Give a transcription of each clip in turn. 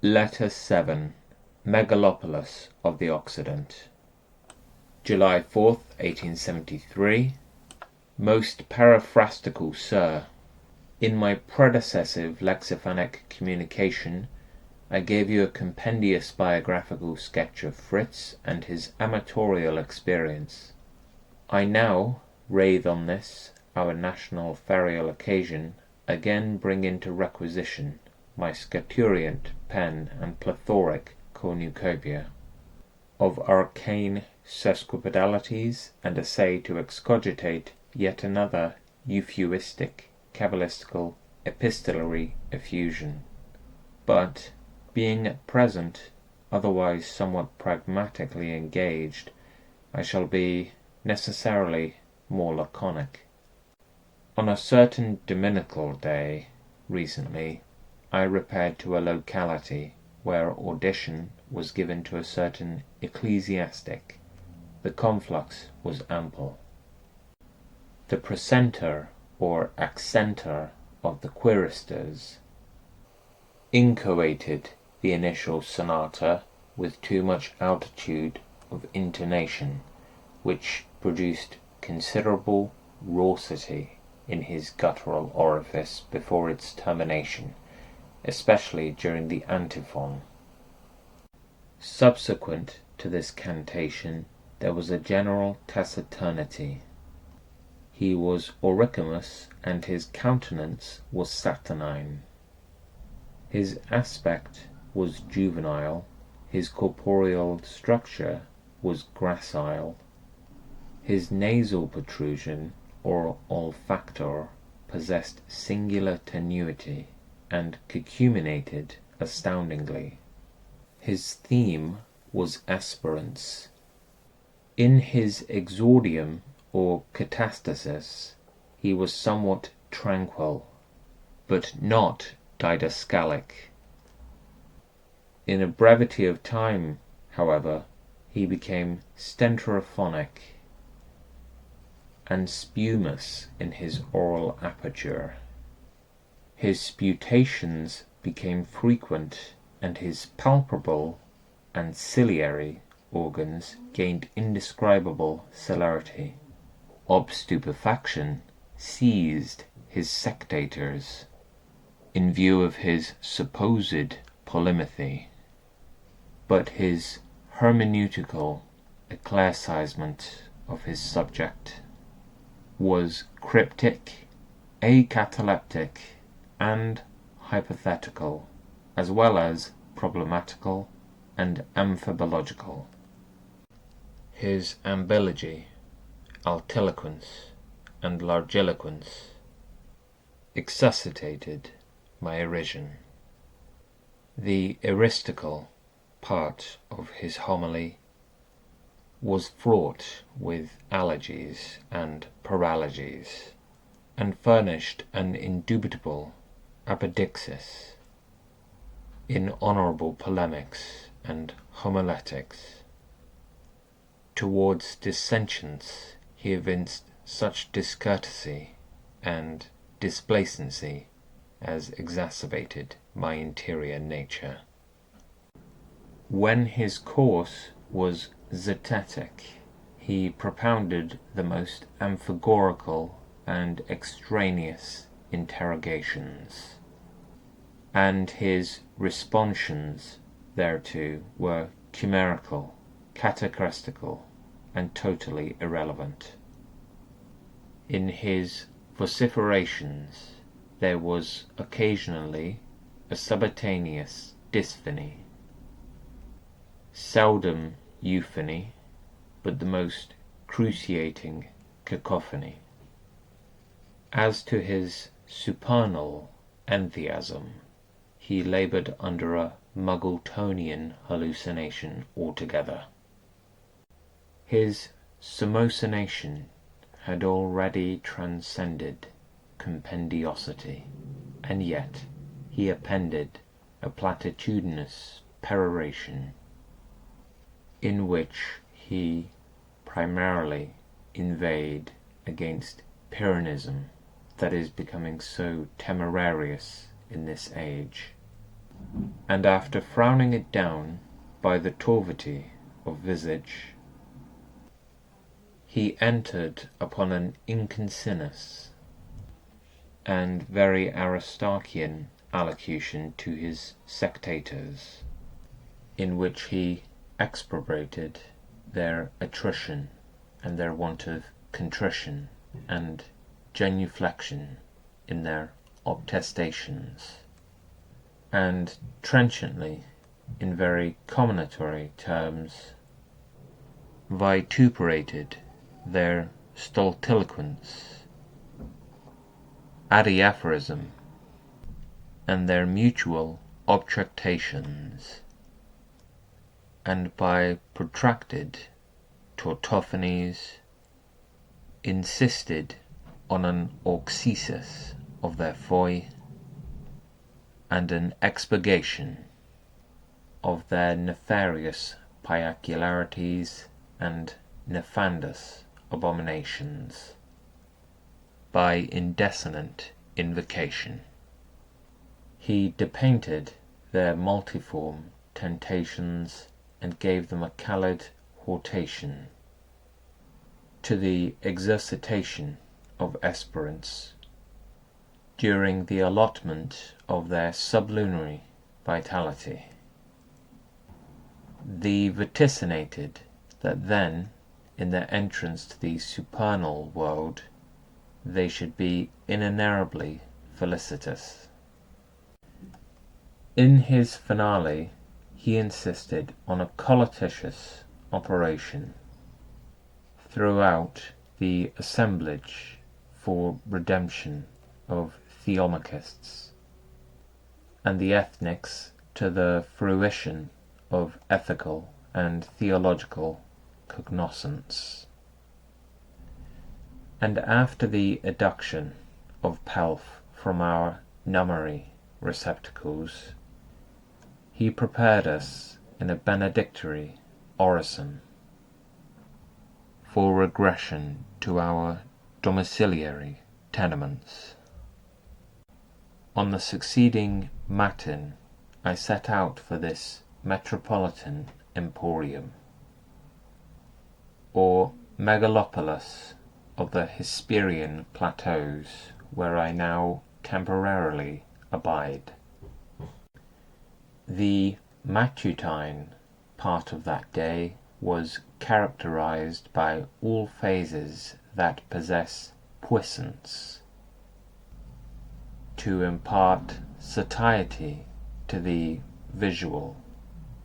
Letter 7. Megalopolis of the Occident. July 4th, 1873. Most paraphrastical Sir, in my predecessive lexiphonic communication I gave you a compendious biographical sketch of Fritz and his amatorial experience. I now, rathe on this, our national ferial occasion, again bring into requisition my scaturient pen and plethoric cornucopia of arcane sesquipedalities, and essay to excogitate yet another euphuistic, cabalistical, epistolary effusion. But, being at present otherwise somewhat pragmatically engaged, I shall be necessarily more laconic. On a certain dominical day recently, I repaired to a locality where audition was given to a certain ecclesiastic. The conflux was ample. The precentor or accenter of the quiristers inchoated the initial sonata with too much altitude of intonation, which produced considerable raucity in his guttural orifice before its termination, especially during the antiphon. Subsequent to this cantation there was a general taciturnity. He was auricumus, and his countenance was saturnine. His aspect was juvenile, his corporeal structure was gracile. His nasal protrusion, or olfactor, possessed singular tenuity, and cacuminated astoundingly. His theme was aspirance. In his exordium, or catastasis, he was somewhat tranquil, but not didascalic. In a brevity of time, however, he became stentoriphonic and spumous in his oral aperture. His sputations became frequent, and his palpable and ciliary organs gained indescribable celerity. Obstupefaction seized his sectators, in view of his supposed polymathy, but his hermeneutical eclaircisement of his subject was cryptic, acataleptic, and hypothetical, as well as problematical and amphibological. His ambilogy, altiloquence, and largiloquence exsuscitated my erision. The eristical part of his homily was fraught with allergies and paralogies, and furnished an indubitable apodixis in honourable polemics and homiletics. Towards dissentients he evinced such discourtesy and displacency as exacerbated my interior nature. When his course was zetetic, he propounded the most amphagorical and extraneous interrogations, and his responsions thereto were chimerical, catachrestical, and totally irrelevant. In his vociferations there was occasionally a subcutaneous dysphony, seldom euphony, but the most cruciating cacophony. As to his supernal entheasm, he laboured under a Muggletonian hallucination altogether. His Samosination had already transcended compendiosity, and yet he appended a platitudinous peroration, in which he primarily inveighed against Pyrrhonism, that is becoming so temerarious in this age. and after frowning it down by the torvity of visage, he entered upon an inconcilious and very Aristarchian allocution to his sectators, in which he exprobrated their attrition and their want of contrition and genuflection in their obtestations, and trenchantly, in very comminatory terms, vituperated their stultiloquence, adiaphorism, and their mutual objectations, and by protracted tautophonies insisted on an auxesis of their foi, and an expurgation of their nefarious piacularities and nefandous abominations, by indecent invocation. He depainted their multiform tentations, and gave them a callid hortation to the exercitation of esperance during the allotment of their sublunary vitality. They vaticinated that then, in their entrance to the supernal world, they should be inenerably felicitous. In his finale, he insisted on a collatitious operation throughout the assemblage for redemption of Theomachists, and the ethnics to the fruition of ethical and theological cognoscence. And after the eduction of pelf from our nummary receptacles, he prepared us in a benedictory orison for regression to our domiciliary tenements. On the succeeding matin, I set out for this metropolitan emporium, or megalopolis of the Hesperian plateaus, where I now temporarily abide. The matutine part of that day was characterized by all phases that possess puissance, to impart satiety to the visual,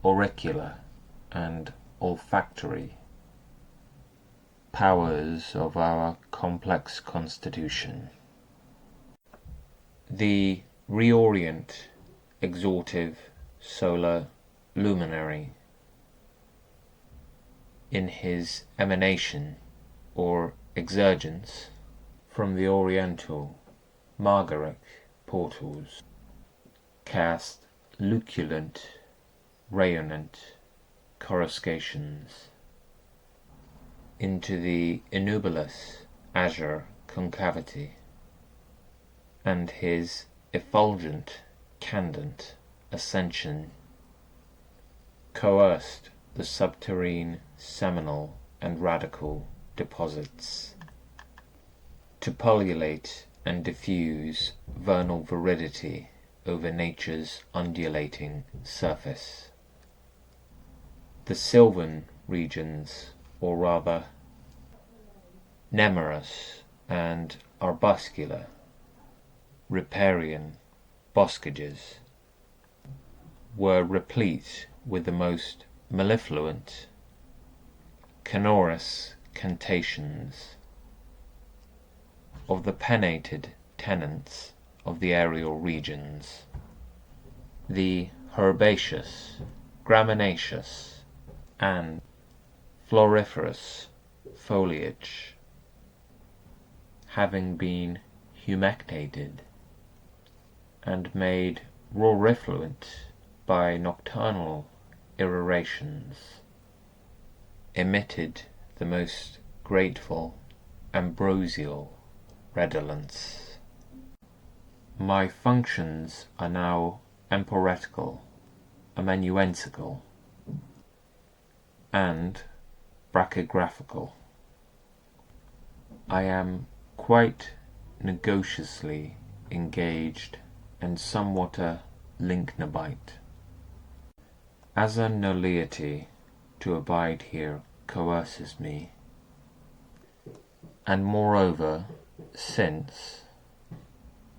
auricular, and olfactory powers of our complex constitution. The reorient, exhortive, solar luminary, in his emanation or exurgence from the oriental Margaric portals, cast luculent, rayonant coruscations into the innubilous azure concavity, and his effulgent, candent ascension coerced the subterrene seminal and radical deposits to pullulate and diffuse vernal viridity over nature's undulating surface. The sylvan regions, or rather nemerous and arbuscular riparian boskages, were replete with the most mellifluent canorous cantations of the pennated tenants of the aerial regions, the herbaceous, graminaceous, and floriferous foliage, having been humectated and made rorifluent by nocturnal irrorations, emitted the most grateful ambrosial redolence. My functions are now emporetical, amanuensical, and brachographical. I am quite negotiously engaged and somewhat a linknabite. As a nullity to abide here coerces me, and moreover, since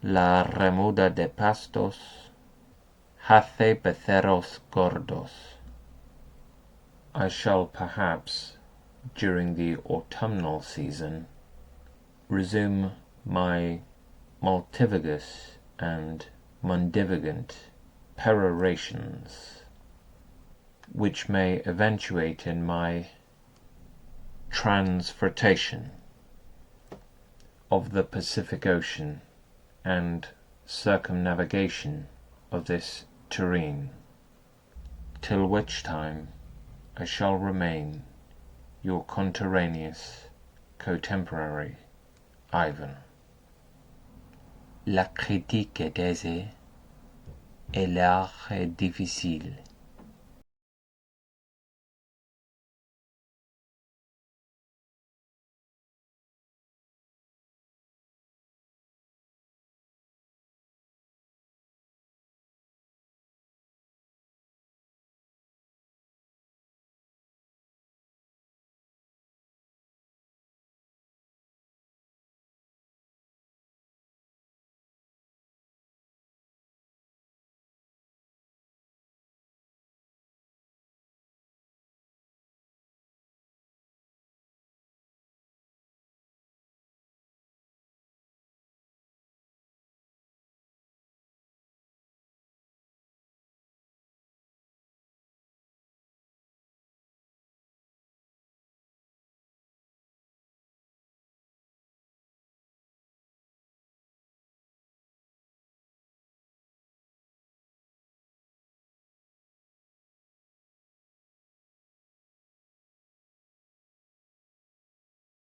la remuda de pastos hace becerros gordos, I shall perhaps, during the autumnal season, resume my multivagous and mundivagant perorations, which may eventuate in my transfurtation of the Pacific Ocean and circumnavigation of this terrene, till which time I shall remain your conterraneous contemporary, Ivan. La critique est aisée et l'art est difficile.